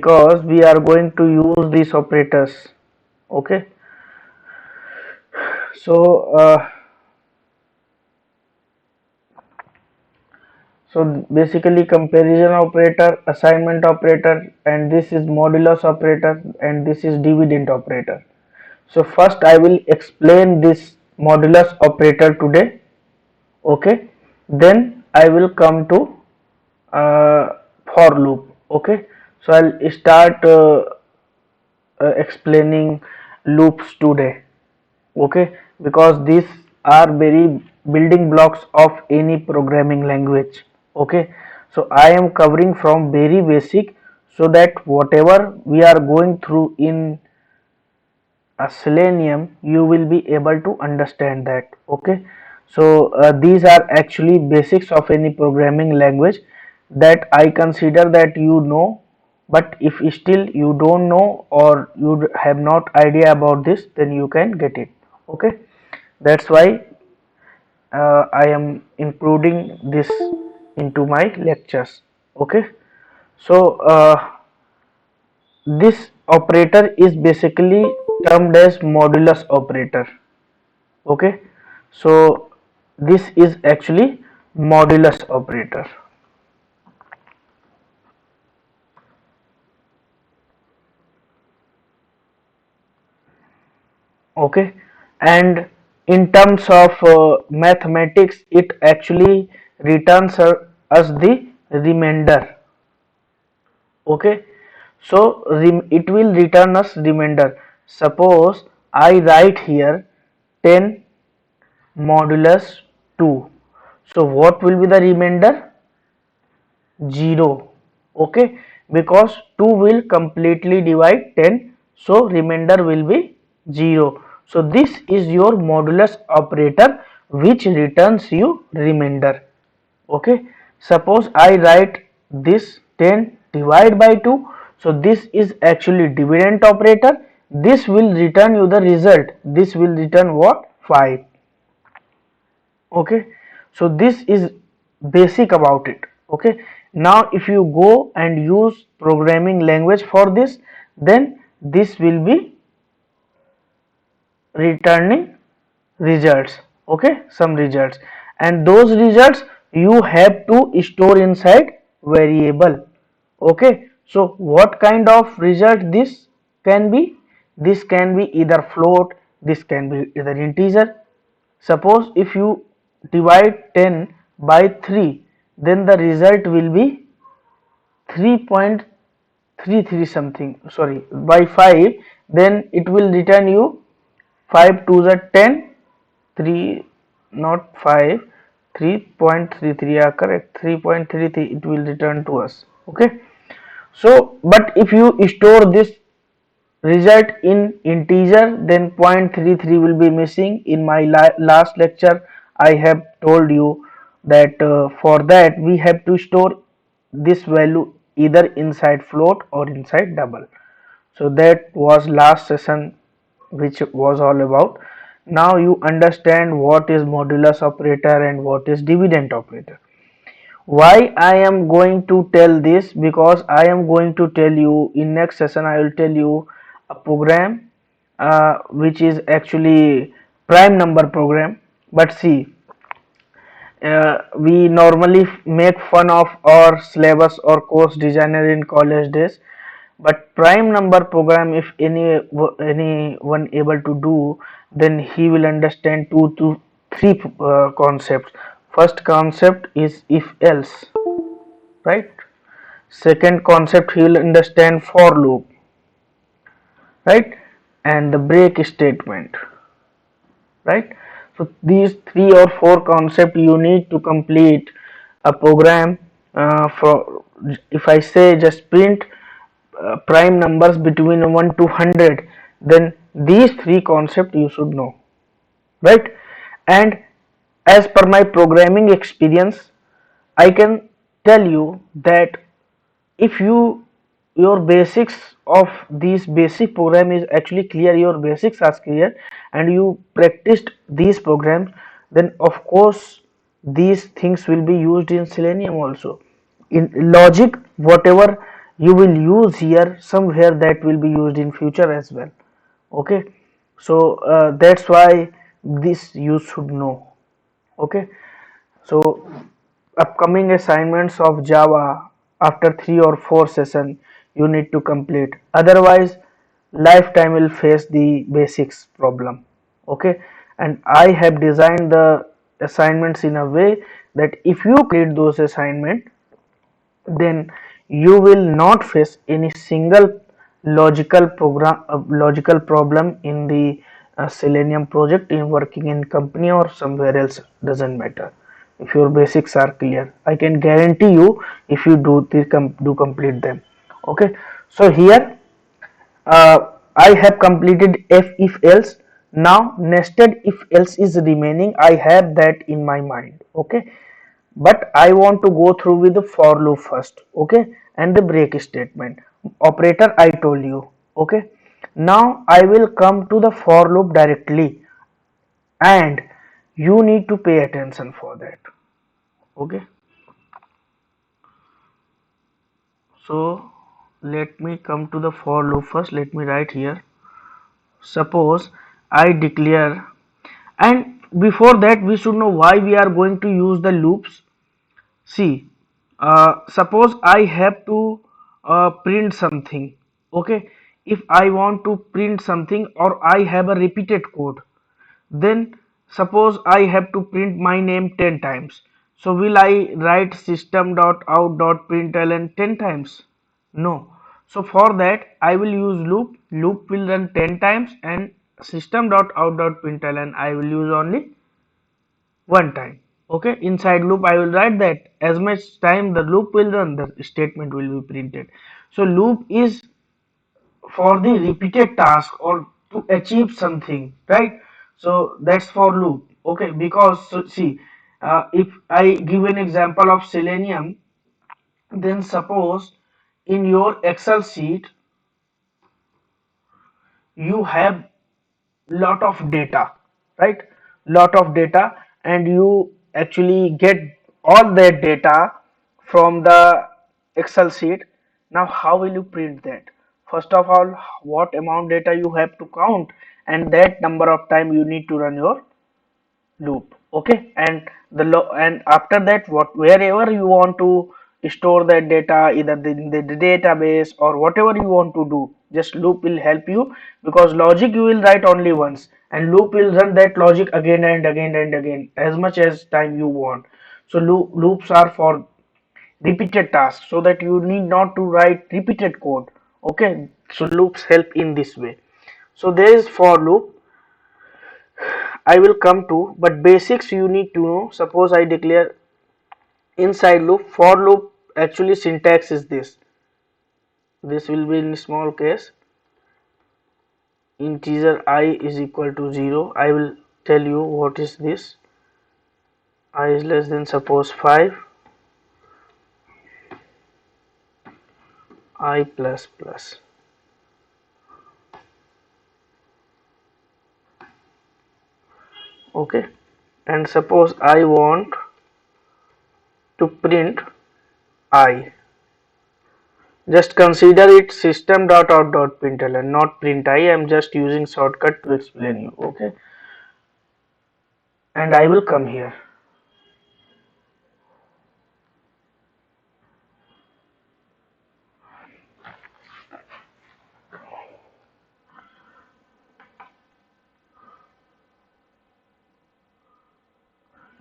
because we are going to use these operators. Okay, so basically comparison operator, assignment operator, and this is modulus operator, and this is dividend operator. So first I will explain this modulus operator today. Okay, then I will come to for loop. Okay, so I'll start explaining loops today. Okay, because these are very building blocks of any programming language. Okay, so I am covering from very basic, so that whatever we are going through in a Selenium, you will be able to understand that. Okay, so these are actually basics of any programming language that I consider that you know, but if still you don't know or you have not idea about this, then you can get it. Okay, that's why I am including this into my lectures. Okay, so this operator is basically termed as modulus operator. Okay, so this is actually modulus operator. Okay, and in terms of mathematics, it actually returns us the remainder. Okay, so it will return us remainder. Suppose I write here 10 modulus 2, so what will be the remainder? 0. Okay, because 2 will completely divide 10, so remainder will be 0. So this is your modulus operator which returns you remainder. Okay, suppose I write this 10 divide by 2, so this is actually dividend operator. This will return you the result. This will return what? 5. Okay, so this is basic about it. Okay, now if you go and use programming language for this, then this will be returning results. Okay, some results, and those results you have to store inside variable. Okay, so what kind of result this can be? This can be either float, this can be either integer. Suppose if you divide 10 by 3, then the result will be 3.33 something, sorry, by 5, then it will return you 5 to the 10, 3, not 5, 3.33 are correct, 3.33 it will return to us. Okay, so but if you store this result in integer, then 0.33 will be missing. In my last lecture I have told you that for that we have to store this value either inside float or inside double. So that was last session which was all about. Now you understand what is modulus operator and what is dividend operator. Why I am going to tell this? Because I am going to tell you in next session, I will tell you a program which is actually prime number program. But see, we normally make fun of our syllabus or course designer in college days, but prime number program, if anyone able to do, then he will understand 2 to 3 concepts. First concept is if else, right? Second concept, he will understand for loop, right? And the break statement, right? So these 3 or 4 concepts you need to complete a program. For if I say just print prime numbers between 1 to 100, then these 3 concepts you should know, right? And as per my programming experience, I can tell you that if your basics of these basic program is actually clear, your basics are clear, and you practiced these programs, then of course these things will be used in Selenium also. In logic, whatever you will use here somewhere that will be used in future as well. Okay, so that's why this you should know. Okay, so upcoming assignments of Java after 3 or 4 sessions you need to complete, otherwise lifetime will face the basics problem. Okay, and I have designed the assignments in a way that if you complete those assignments, then you will not face any single logical problem in the Selenium project, in working in company or somewhere else, doesn't matter. If your basics are clear, I can guarantee you, if you do complete them. Okay, so here I have completed if else. Now nested if else is remaining, I have that in my mind. Okay, but I want to go through with the for loop first. Okay, and the break statement operator I told you. Okay, now I will come to the for loop directly, and you need to pay attention for that. Okay, so let me come to the for loop first. Let me write here, suppose I declare, and before that we should know why we are going to use the loops. See, suppose I have to print something. Okay, if I want to print something or I have a repeated code, then suppose I have to print my name 10 times. So will I write system.out.println 10 times? No. So for that I will use loop. Loop will run 10 times, and system.out.println I will use only one time. Okay, inside loop I will write that as much time the loop will run, the statement will be printed. So loop is for the repeated task or to achieve something, right? So that's for loop. Okay, because so see, if I give an example of Selenium, then suppose in your Excel sheet you have lot of data, right? Lot of data, and you actually get all that data from the Excel sheet. Now how will you print that? First of all, what amount data you have to count, and that number of time you need to run your loop. Okay, and and after that, what wherever you want to store that data, either in the database or whatever you want to do, just loop will help you, because logic you will write only once, and loop will run that logic again and again and again as much as time you want. So loops are for repeated tasks, so that you need not to write repeated code. Okay, so loops help in this way. So there is for loop, I will come to, but basics you need to know. Suppose I declare inside loop, for loop actually syntax is this. This will be in small case, integer I is equal to 0. I will tell you what is this. I is less than suppose 5, I plus plus. Okay, and suppose I want to print I. Just consider it system.out.println, not print I. am just using shortcut to explain you. Okay, and I will come here.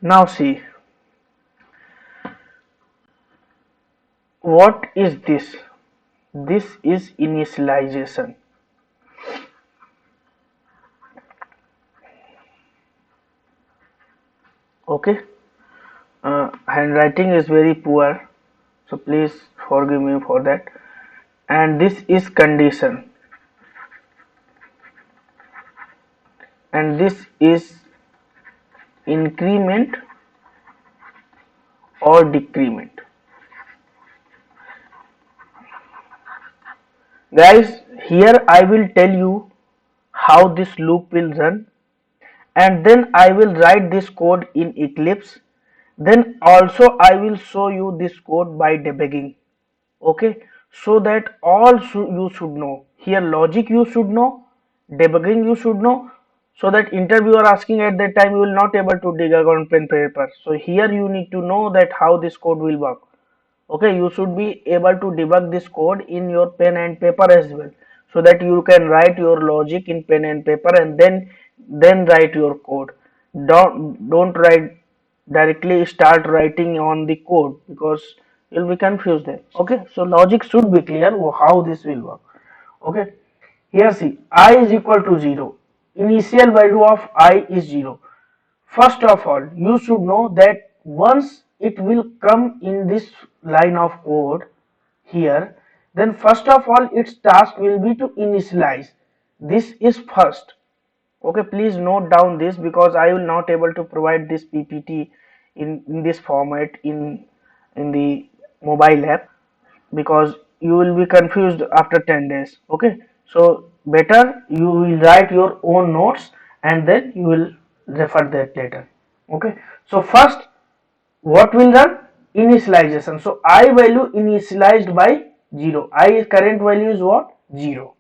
Now see, what is this? This is initialization. Okay, handwriting is very poor, so please forgive me for that. And this is condition, and this is increment or decrement. Guys, here I will tell you how this loop will run, and then I will write this code in Eclipse. Then also I will show you this code by debugging. Okay, so that you should know. Here logic you should know, debugging you should know, so that interviewer asking at that time you will not able to debug on pen paper. So here you need to know that how this code will work. Okay, you should be able to debug this code in your pen and paper as well, so that you can write your logic in pen and paper and then write your code. Don't write directly start writing on the code, because you'll be confused there. Okay, so logic should be clear how this will work. Okay, here see, I is equal to 0. Initial value of I is 0. First of all, you should know that once it will come in this line of code here, then first of all its task will be to initialize. This is first. Okay, please note down this, because I will not able to provide this PPT in this format in the mobile app, because you will be confused after 10 days. Okay, so better you will write your own notes and then you will refer that later. Okay, so first what will run? Initialization. So I value initialized by 0. I current value is what? 0.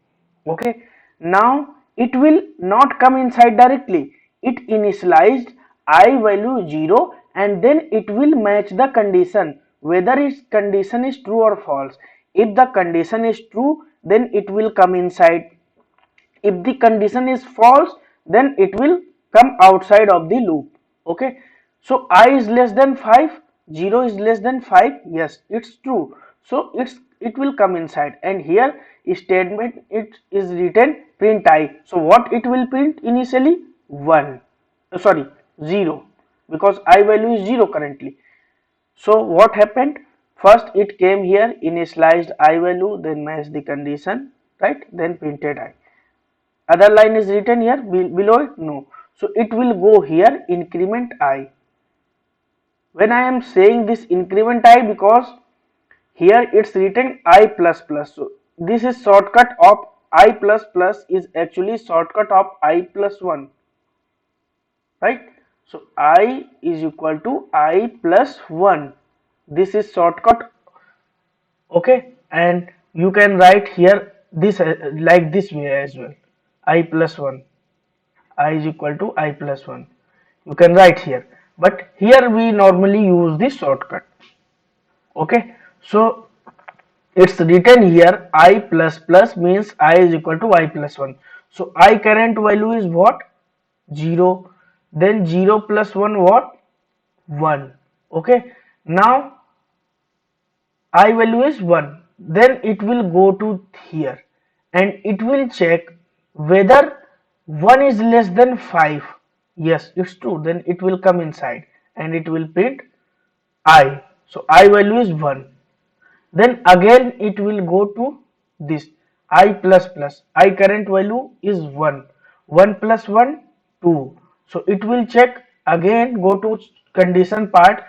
Okay, now it will not come inside directly. It initialized I value 0 and then it will match the condition, whether its condition is true or false. If the condition is true, then it will come inside. If the condition is false, then it will come outside of the loop. Okay, so I is less than 5, 0 is less than 5. Yes, it's true, so it will come inside. And here statement it is written print I. So what it will print initially? 1, sorry, 0, because I value is 0 currently. So what happened? First it came here, initialized I value, then matched the condition, right, then printed I. Other line is written here below it? No. So it will go here, increment I. When I am saying this increment I, because here it's written I plus plus. So this is shortcut of I plus plus is actually shortcut of I plus 1. Right? So I is equal to I plus 1. This is shortcut. Okay, and you can write here this like this way as well. I plus 1. I is equal to I plus 1. You can write here, but here we normally use this shortcut. Okay, so it's written here I plus plus means I is equal to I plus 1. So I current value is what? 0. Then 0 plus 1 what? 1. Okay, now I value is 1. Then it will go to here and it will check whether 1 is less than 5. Yes, it's true. Then it will come inside and it will print I. So I value is 1. Then again it will go to this I plus plus. I current value is 1. 1 plus 1, 2. So it will check again, go to condition part.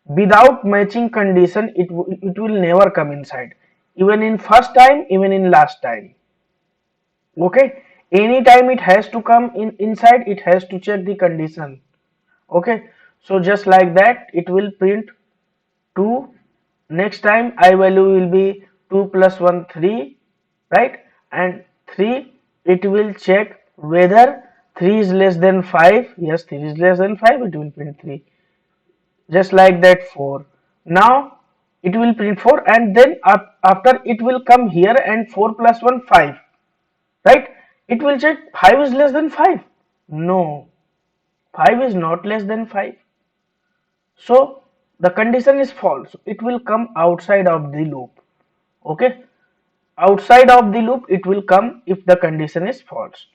Without matching condition, it will never come inside. Even in first time, even in last time. Okay. Anytime it has to come inside, it has to check the condition. Okay. So just like that, it will print 2. Next time I value will be 2 plus 1, 3, right, and 3 it will check whether 3 is less than 5. Yes, 3 is less than 5, it will print 3. Just like that 4. Now it will print 4 and then after it will come here and 4 plus 1, 5, right. It will check 5 is less than 5. No, 5 is not less than 5. So the condition is false. It will come outside of the loop. Okay, outside of the loop it will come if the condition is false.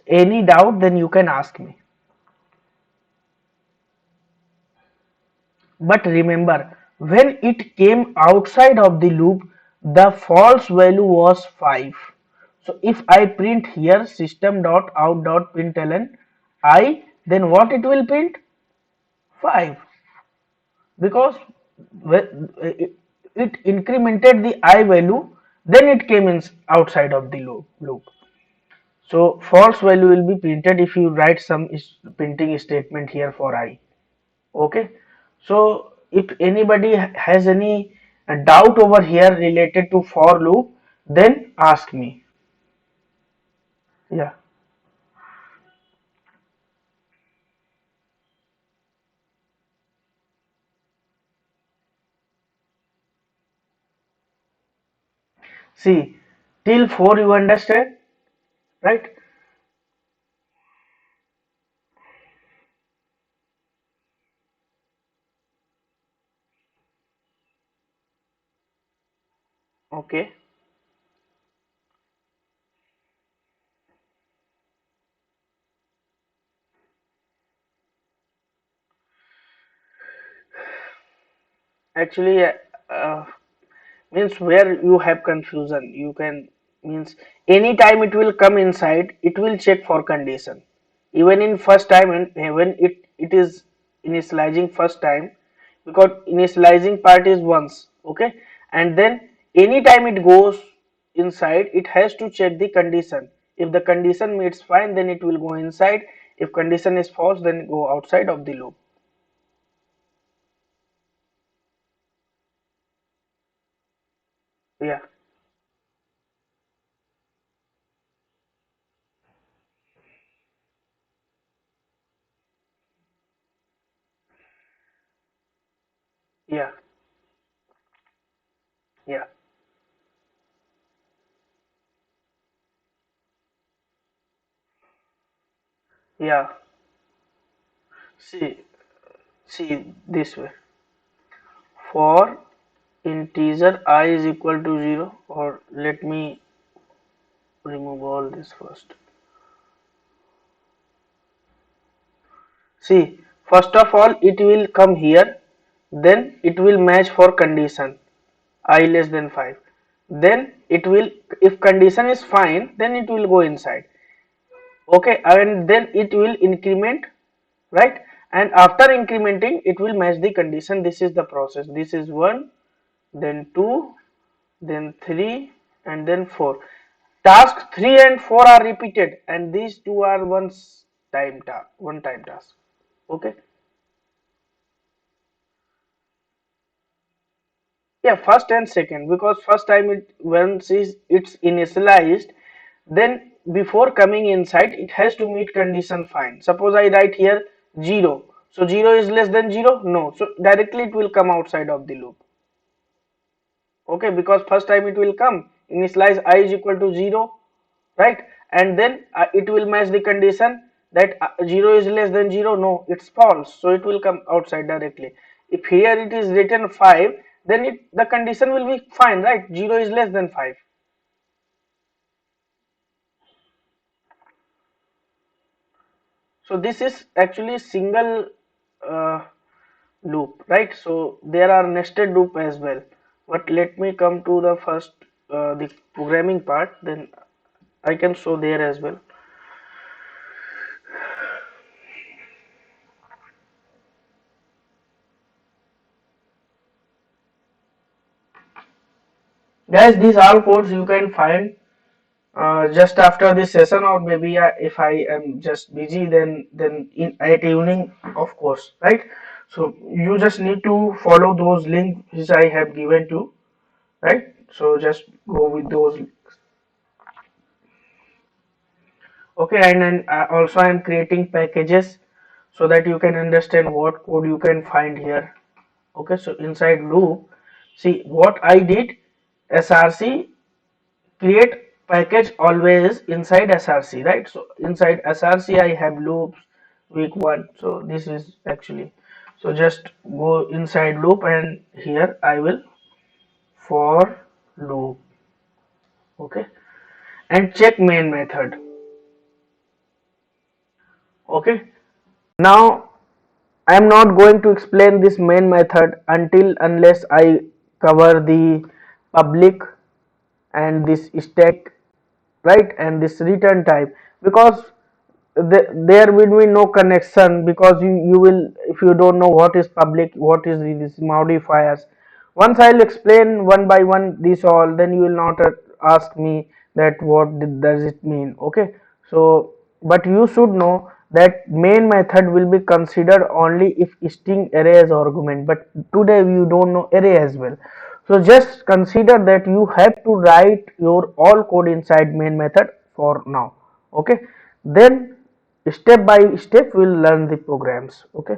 Any doubt, then you can ask me. But remember, when it came outside of the loop, the false value was 5. So if I print here system.out.println I, then what it will print? 5, because it incremented the I value, then it came in outside of the loop. So false value will be printed if you write some printing statement here for I. Okay, so if anybody has any a doubt over here related to for loop, then ask me. Yeah. See, till 4 you understand, right? Okay. Actually, means where you have confusion, you can means anytime it will come inside, it will check for condition. Even in first time and when it is initializing first time, because initializing part is once, okay, and then anytime it goes inside, it has to check the condition. If the condition meets fine, then it will go inside. If condition is false, then go outside of the loop. Yeah, yeah, yeah, yeah. See, see this way. For integer I is equal to 0, or let me remove all this first. See, first of all it will come here, then it will match for condition I less than 5. Then it will, if condition is fine, then it will go inside. Okay, and then it will increment, right? And after incrementing, it will match the condition. This is the process. This is 1, then 2, then 3, and then 4. Task 3 and 4 are repeated, and these two are one time task. Okay. Yeah, first and second, because first time it once is it's initialized, then before coming inside it has to meet condition fine. Suppose I write here 0, so 0 is less than 0, no, so directly it will come outside of the loop. Okay, because first time it will come initialize I is equal to 0, right, and then it will match the condition that 0 is less than 0, no, it's false, so it will come outside directly. If here it is written 5, then the condition will be fine, right, 0 is less than 5. So this is actually single uh, loop, right? So there are nested loop as well, but let me come to the first the programming part, then I can show there as well. Guys, these all codes you can find just after this session, or maybe if I am just busy, then in at evening, of course, right? So you just need to follow those links which I have given to, right? So just go with those. Okay, and then also I am creating packages so that you can understand what code you can find here. Okay, so inside loop, see what I did, src create package always inside src, right? So inside src I have loops week 1, so this is actually, so just go inside loop and here I will for loop. Okay, and check main method. Okay, now I am not going to explain this main method until unless I cover the public and this static, right, and this return type, because there will be no connection, because you will, if you don't know what is public, what is this modifiers, once I'll explain one by one this all, then you will not ask me that what does it mean. Okay, so but you should know that main method will be considered only if string array as argument, but today you don't know array as well. So just consider that you have to write your all code inside main method for now. Okay, then step by step we'll learn the programs. Okay,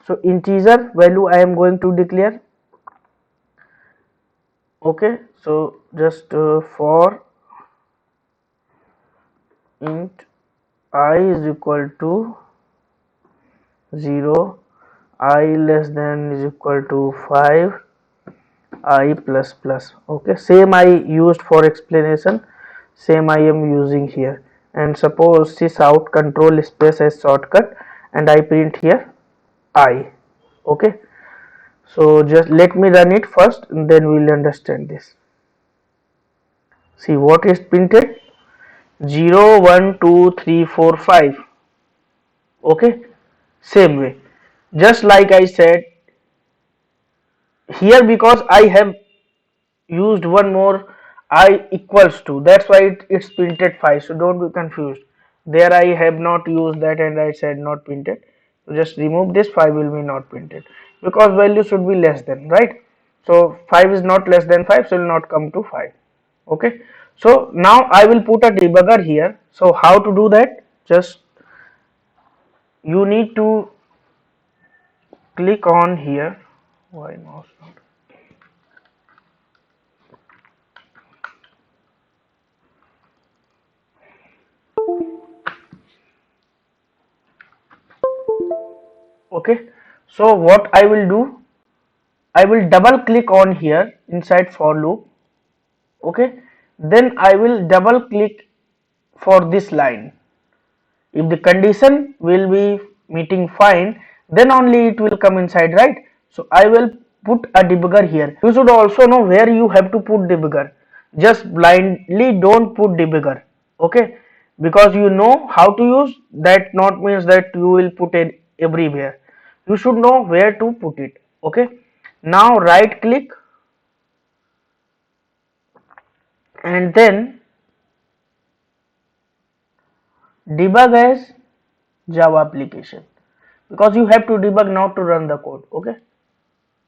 so integer value I am going to declare. Okay, so just for int I is equal to 0, I less than is equal to 5, I plus plus. Okay, same I used for explanation, same I am using here. And suppose this out control space as shortcut and I print here I. Okay, so just let me run it first and then we'll understand this. See what is printed: 0 1 2 3 4 5. Okay, same way, just like I said here, because I have used one more I equals to, that's why it's printed 5, so don't be confused. There I have not used that and I said not printed, so just remove this, 5 will be not printed because value should be less than, right? So 5 is not less than 5, so it will not come to 5. Okay, so now I will put a debugger here. So how to do that? Just you need to click on here. Why mouse not? Okay, so what I will do, I will double click on here inside for loop. Okay, then I will double click for this line. If the condition will be meeting fine, then only it will come inside, right? So I will put a debugger here. You should also know where you have to put debugger. Just blindly don't put debugger. Okay, because you know how to use that, not means that you will put it everywhere. You should know where to put it. Okay, now right click and then debug as Java application, because you have to debug not to run the code. Okay,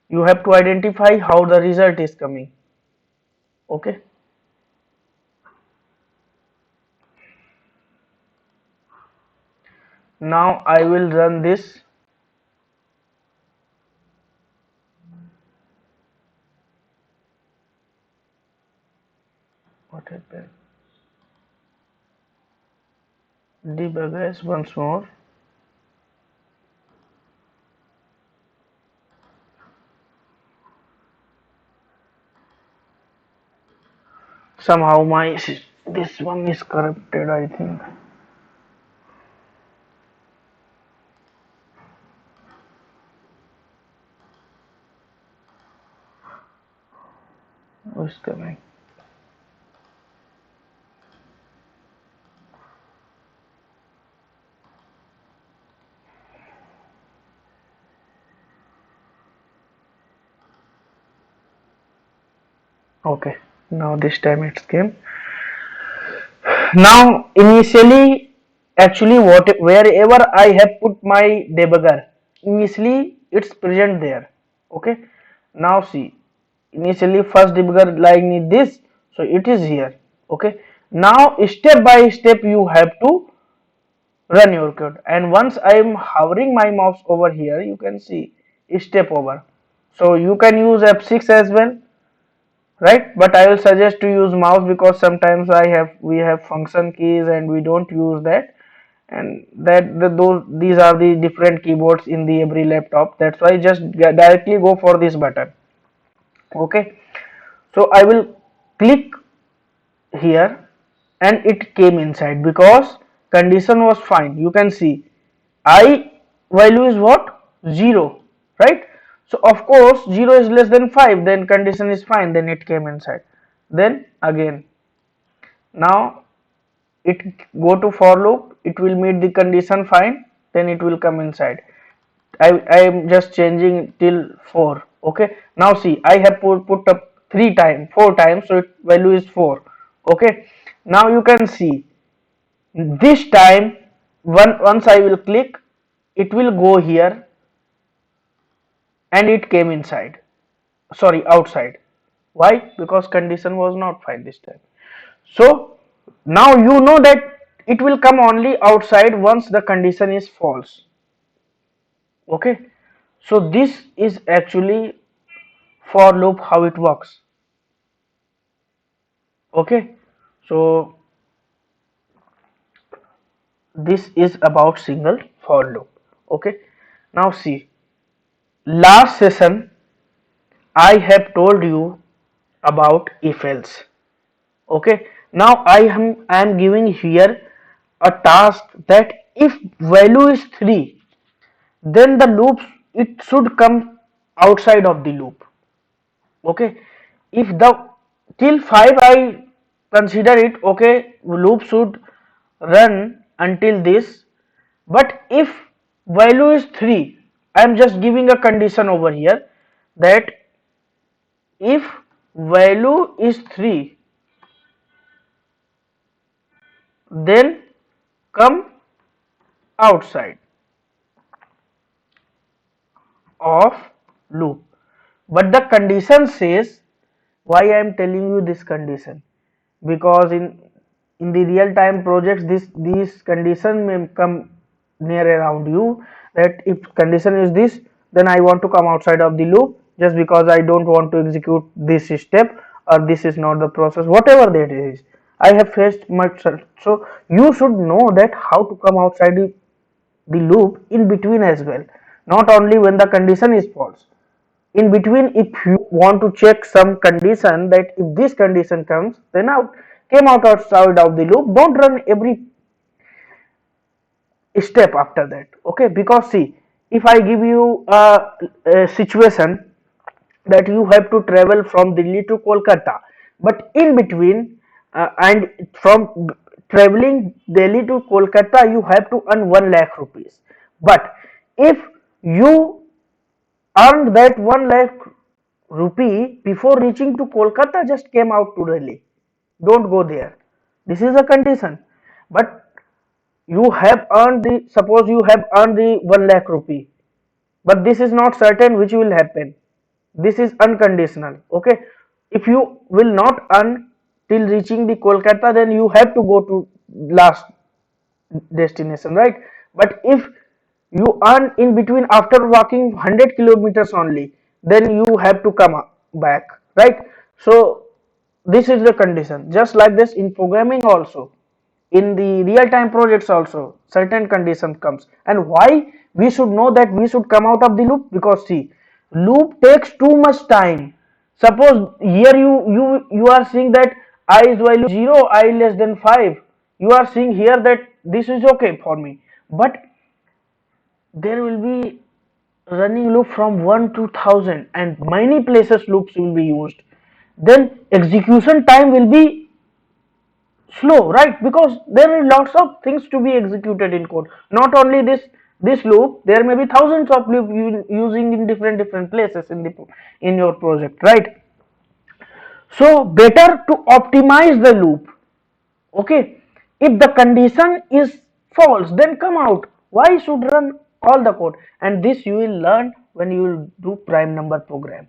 you have to identify how the result is coming. Okay, now I will run this. What happened? Debug as once more. Somehow my this one is corrupted, I think. Who's coming? Okay, now this time it came. Now initially, actually what wherever I have put my debugger, initially it's present there. Okay, now see, initially first debugger line is this, so it is here. Okay, now step by step you have to run your code, and once I am hovering my mouse over here, you can see step over. So you can use F6 as well, right? But I will suggest to use mouse because sometimes we have function keys and we don't use that, and those these are the different keyboards in the every laptop. That's why just directly go for this button. Okay, so I will click here and it came inside because condition was fine. You can see I value is what? 0, right? So of course 0 is less than 5, then condition is fine, then it came inside. Then again, now it go to for loop, it will meet the condition fine, then it will come inside. I am just changing till 4. Okay, now see, I have put up 3 times 4 times, so it value is 4. Okay, now you can see this time once I will click, it will go here and it came inside, sorry, outside. Why? Because condition was not fine this time. So now you know that it will come only outside once the condition is false. Okay, so this is actually for loop, how it works. Okay, so this is about single for loop. Okay, now see, last session I have told you about if else. Okay, now I am giving here a task that if value is 3, then the loop, it should come outside of the loop. Okay, if the till 5 I consider it, okay, loop should run until this. But if value is 3, I am just giving a condition over here that if value is 3, then come outside of loop. But the condition says, why I am telling you this condition, because in the real time projects these condition may come near around you, that if condition is this, then I want to come outside of the loop just because I don't want to execute this step, or this is not the process, whatever that is. I have faced much. So you should know that how to come outside the loop in between as well, not only when the condition is false. In between, if you want to check some condition, that if this condition comes, then out came out outside of the loop, don't run every step after that. Okay, because see, if I give you a situation that you have to travel from Delhi to Kolkata, but in between, and from traveling Delhi to Kolkata you have to earn 1 lakh rupees. But if you earned that 1 lakh rupee before reaching to Kolkata, just came out to Delhi, don't go there. This is a condition. But you have earned the, suppose you have earned the 1 lakh rupee, but this is not certain which will happen. This is unconditional. Okay, if you will not earn till reaching the Kolkata, then you have to go to last destination, right? But if you earn in between after walking 100 kilometers only, then you have to come back, right? So this is the condition. Just like this in programming also, in the real time projects also, certain condition comes. And why we should know that we should come out of the loop? Because see, loop takes too much time. Suppose here you are seeing that I is value 0, I less than 5. You are seeing here that this is okay for me, but there will be running loop from 1 to 1000 and many places loops will be used. Then execution time will be slow, right? Because there are lots of things to be executed in code. Not only this loop, there may be thousands of loop using in different places in your project, right? So better to optimize the loop. Okay, if the condition is false, then come out. Why should run all the code? And this you will learn when you will do prime number program.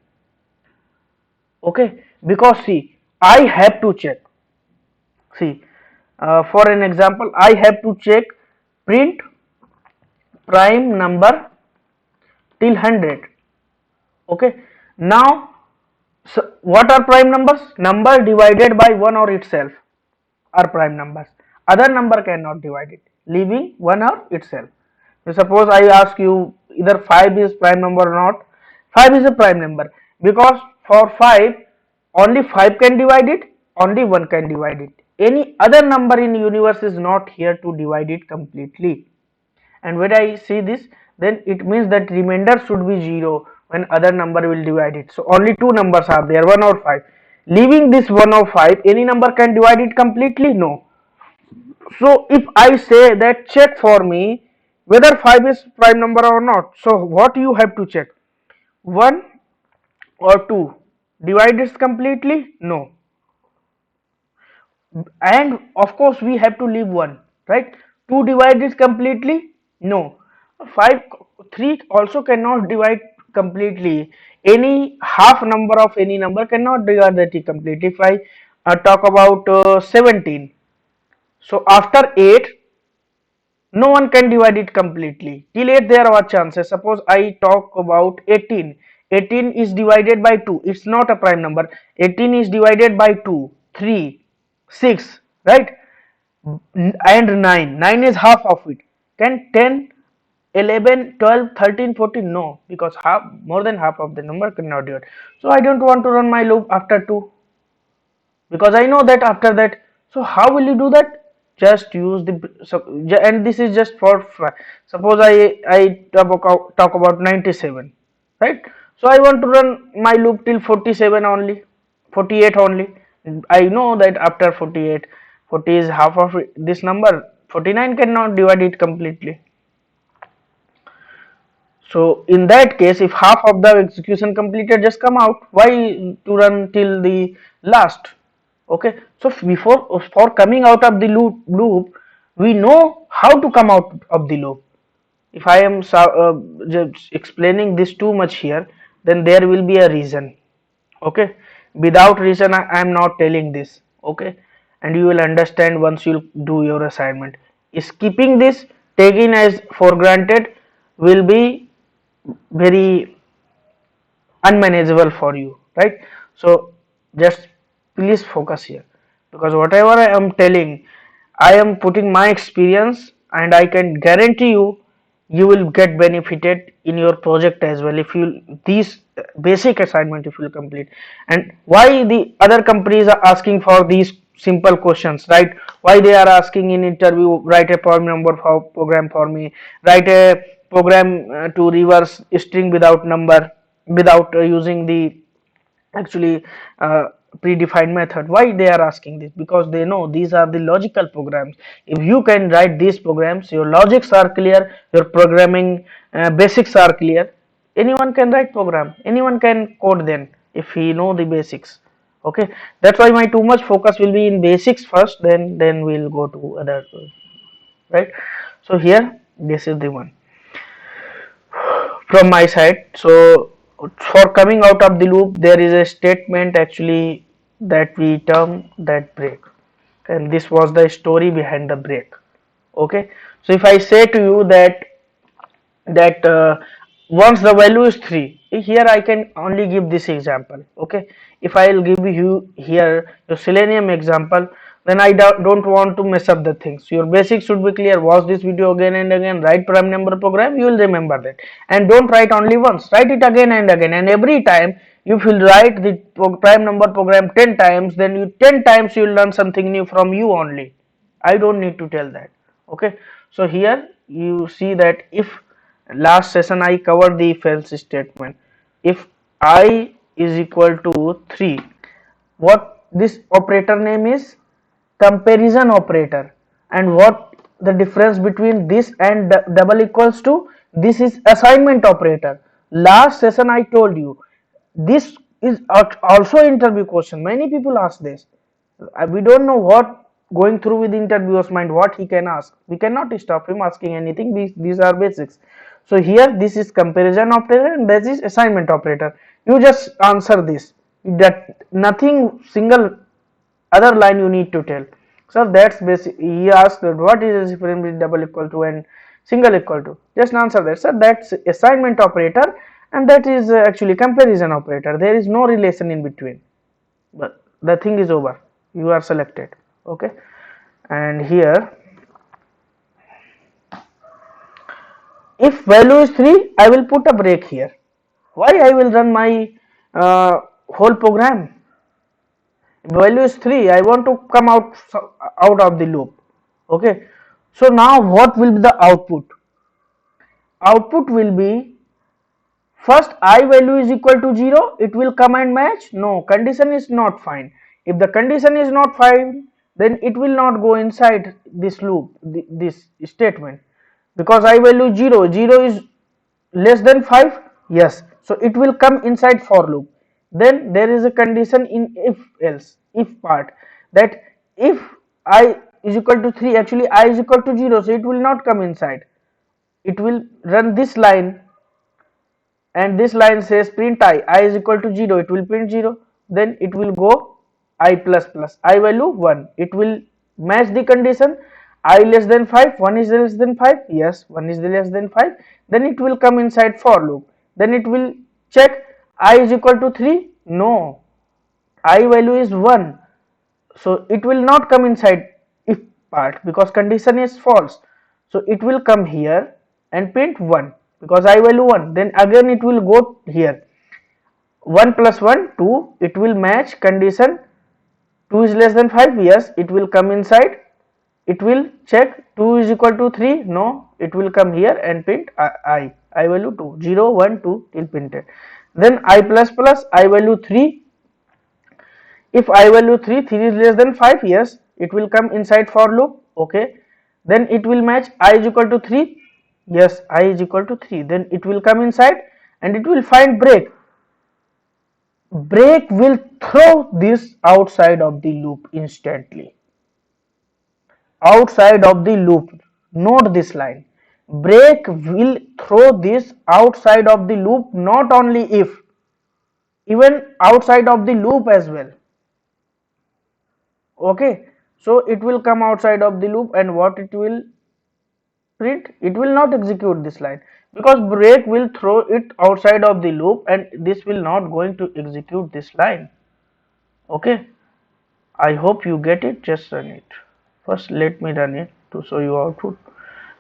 Okay, because see, I have to check. See, for an example, I have to check print prime number till 100. Okay, now, so what are prime numbers? Number divided by 1 or itself are prime numbers. Other number cannot divide it, leaving 1 or itself. So suppose I ask you either 5 is prime number or not. 5 is a prime number because for 5 only 5 can divide it, only 1 can divide it. Any other number in universe is not here to divide it completely. And when I see this, then it means that remainder should be 0 when other number will divide it. So only two numbers are there, 1 or 5. Leaving this 1 or 5, any number can divide it completely? No. So if I say that check for me whether 5 is prime number or not, so what you have to check? 1 or 2 divide it completely? No. And of course we have to leave 1, right? 2 divide it completely? No. 5 3 also cannot divide completely. Any half number of any number cannot divide the t completely. If I talk about 17, so after 8, no one can divide it completely. Till 8 there are chances. Suppose I talk about 18. 18 is divided by 2. It's not a prime number. 18 is divided by 2, 3, 6, right? And 9. 9 is half of it. Can 10, 11, 12, 13, 14? No, because half, more than half of the number cannot divide. So I don't want to run my loop after 2, because I know that after that. So how will you do that? Just use the, so, and this is just for suppose I talk about 97, right? So I want to run my loop till 47 only, 48 only. I know that after 48, 40 is half of this number. 49 cannot divide it completely. So in that case, if half of the execution completed, just come out. Why to run till the last? Okay. So before, for coming out of the loop, we know how to come out of the loop. If I am just explaining this too much here, then there will be a reason. Okay. Without reason, I am not telling this. Okay. And you will understand once you do your assignment. Skipping this, taking as for granted, will be very unmanageable for you, right? So just please focus here, because whatever I am telling, I am putting my experience, and I can guarantee you, you will get benefited in your project as well if you these basic assignment if you complete. And why the other companies are asking for these simple questions, right? Why they are asking in interview, write a prime number for program for me, write a program to reverse string without number, without using the actually predefined method. Why they are asking this? Because they know these are the logical programs. If you can write these programs, your logics are clear, your programming basics are clear, anyone can write program, anyone can code then if he know the basics. Okay, that's why my too much focus will be in basics first, then we'll go to other, right? So here this is the one from my side. So for coming out of the loop, there is a statement actually that we term that break, and this was the story behind the break. Okay, so if I say to you that once the value is 3, here I can only give this example. Okay, if I will give you here the selenium example, then I don't want to mess up the things. Your basics should be clear. Watch this video again and again, write prime number program, you will remember that. And don't write only once, write it again and again, and every time you will write the prime number program 10 times, then you 10 times you will learn something new from you only. I don't need to tell that. Okay, so here you see that if last session I covered the if else statement. If I is equal to 3, what this operator name is? Comparison operator. And what the difference between this and double equals to? This is assignment operator. Last session I told you this is also interview question. Many people ask this. We don't know what going through with the interviewer's mind, what he can ask. We cannot stop him asking anything. These are basics. So here this is comparison operator and this is assignment operator. You just answer this, that nothing single other line you need to tell. So that's basic. He asked that what is the difference between double equal to and single equal to? Just answer that. So that's assignment operator and that is actually comparison operator. There is no relation in between, but the thing is over, you are selected. Okay, and here if value is 3, I will put a break here. Why? I will run my whole program. Value is 3, I want to come out of the loop. Okay, so now what will be the output? Output will be, first I value is equal to 0, it will come and match. No, condition is not fine. If the condition is not fine, then it will not go inside this loop, this statement, because I value 0, 0 is less than 5. Yes, so it will come inside for loop. Then there is a condition in if else, if part, that if I is equal to 3, actually I is equal to 0, so it will not come inside. It will run this line and this line says print I is equal to 0, it will print 0. Then it will go I plus plus, I value 1, it will match the condition I less than 5, 1 is less than 5, yes 1 is less than 5. Then it will come inside for loop, then it will check I is equal to 3, no, I value is 1, so it will not come inside if part because condition is false. So it will come here and print 1 because I value 1. Then again it will go here, 1 plus 1 2, it will match condition 2 is less than 5, yes it will come inside, it will check 2 is equal to 3, no, it will come here and print I value 2, 0 1 2 till printed. Then I plus plus, I value 3, if I value 3, 3 is less than 5, yes it will come inside for loop, okay. Then it will match I is equal to 3, yes I is equal to 3, then it will come inside and it will find break. Break will throw this outside of the loop instantly, outside of the loop. Note this line, break will throw this outside of the loop, not only if, even outside of the loop as well, okay. So it will come outside of the loop and what it will print, it will not execute this line because break will throw it outside of the loop and this will not going to execute this line, okay. I hope you get it. Just run it first, let me run it to show you output,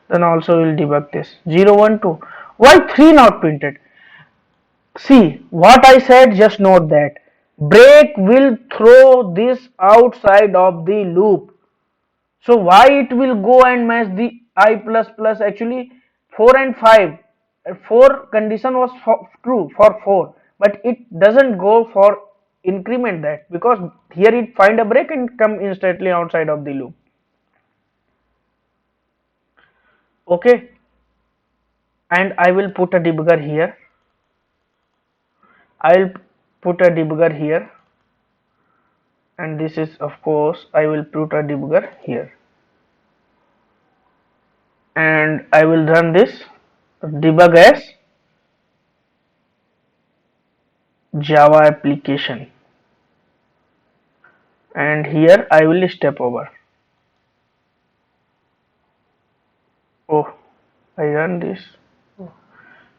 then also we'll debug this. 0 1 2, why 3 not printed? See what I said, just note that break will throw this outside of the loop. So why it will go and match the I plus plus? Actually 4 and 5, 4 condition was true for 4, but it doesn't go for increment that because here it find a break and come instantly outside of the loop, okay. And I will put a debugger here, I will put a debugger here, and this is of course I will put a debugger here, and I will run this debug as Java application, and here I will step over. Oh, I run this.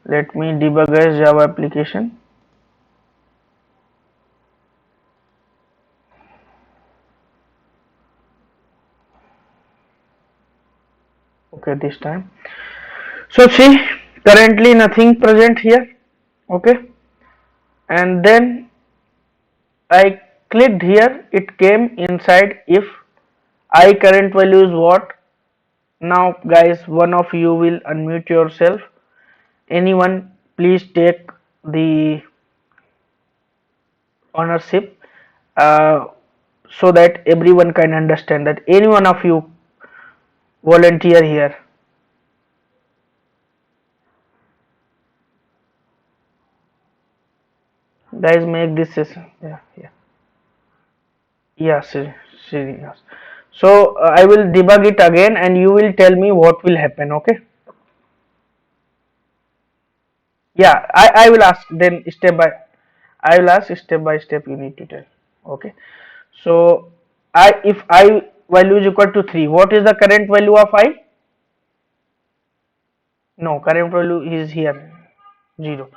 Let me debug as Java application. Okay, this time. So see, currently nothing present here, okay. And then I clicked here, it came inside if I current value is what. Now guys, one of you will unmute yourself. Anyone please take the ownership so that everyone can understand, that any one of you volunteer here. Guys, make this session. Yes. So I will debug it again and you will tell me what will happen, okay. Yeah, I will ask then step by, I will ask step by step, you need to tell, okay. So if I value is equal to 3, what is the current value of I? No, current value is here 0.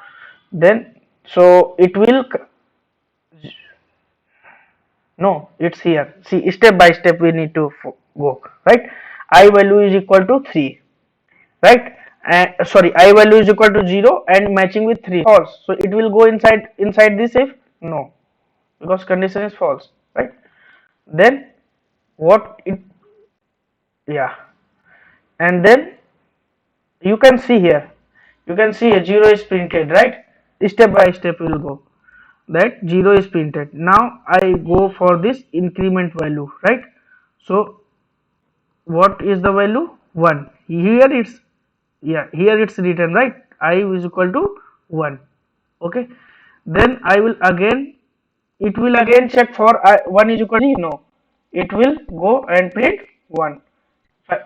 Then so it will, no, it's here. See, step by step we need to go, right. I value is equal to 3, right, and sorry, I value is equal to 0 and matching with 3 false, so it will go inside this if, no, because condition is false, right. Then what it, yeah, and then you can see here, you can see here 0 is printed, right. Step by step we will go, that 0 is printed. Now I go for this increment value, right. So what is the value? 1. Here it's, yeah, here it's written, right, I is equal to 1, okay. Then I will again, it will again check for 1 is equal to 0, no, it will go and print 1.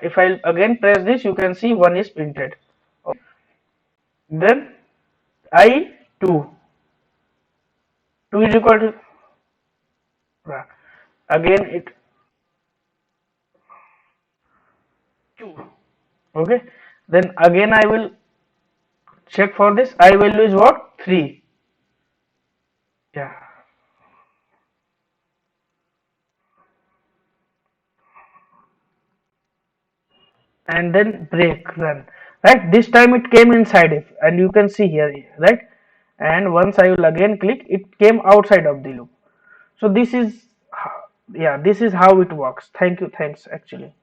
If I again press this, you can see 1 is printed, okay. Then I 2, 2 is equal to, again it 2. Okay, then again I will check for this. I value is what? 3. Yeah, and then break run, right? This time it came inside if, and you can see here, right? And once I will again click, it came outside of the loop. So this is yeah, this is how it works. Thank you, thanks actually.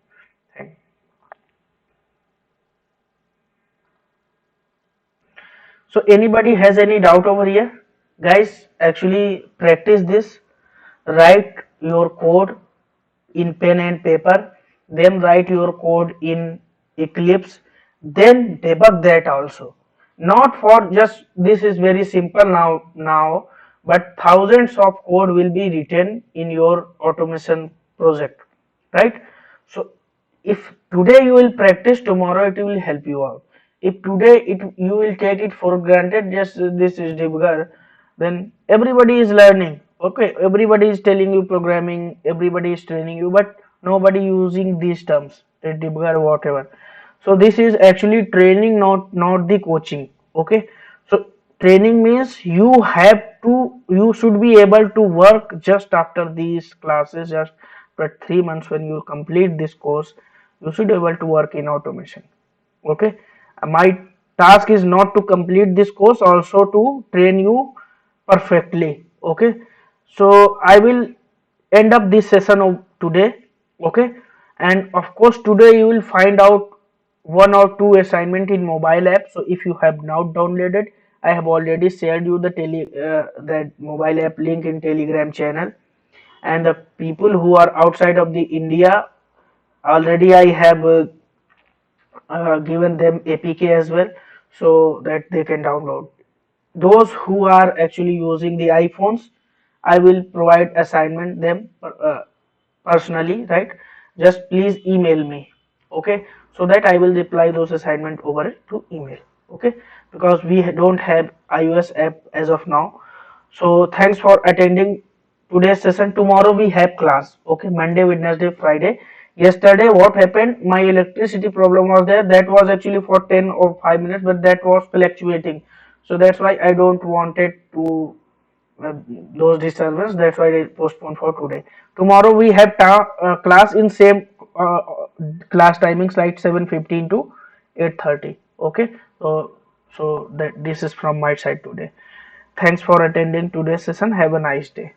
Thank. So anybody has any doubt over here? Guys, actually practice this. Write your code in pen and paper, then write your code in Eclipse, then debug that also. Not for just this is very simple now, but thousands of code will be written in your automation project, right? So if today you will practice, tomorrow it will help you out. If today you will take it for granted, just this is debugger, then everybody is learning. Okay, everybody is telling you programming, everybody is training you, but nobody using these terms, a debugger, whatever. So this is actually training, not the coaching. Okay, so training means you should be able to work just after these classes, just for 3 months. When you complete this course, you should be able to work in automation. Okay, my task is not to complete this course, also to train you perfectly. Okay, so I will end up this session of today. Okay, and of course today you will find out one or two assignment in mobile app. So if you have not downloaded, I have already shared you the that mobile app link in Telegram channel. And the people who are outside of the India, already I have given them APK as well, so that they can download. Those who are actually using the iPhones, I will provide assignment them personally, right? Just please email me, okay, so that I will reply those assignment over to email. Okay, because we don't have iOS app as of now. So thanks for attending today's session. Tomorrow we have class. Okay, Monday, Wednesday, Friday. Yesterday, what happened? My electricity problem was there. That was actually for 10 or 5 minutes, but that was fluctuating. So that's why I don't wanted to those disturbance. That's why I postponed for today. Tomorrow we have class in same class timings like 7:15 to 8:30. Okay, so that this is from my side today. Thanks for attending today's session. Have a nice day.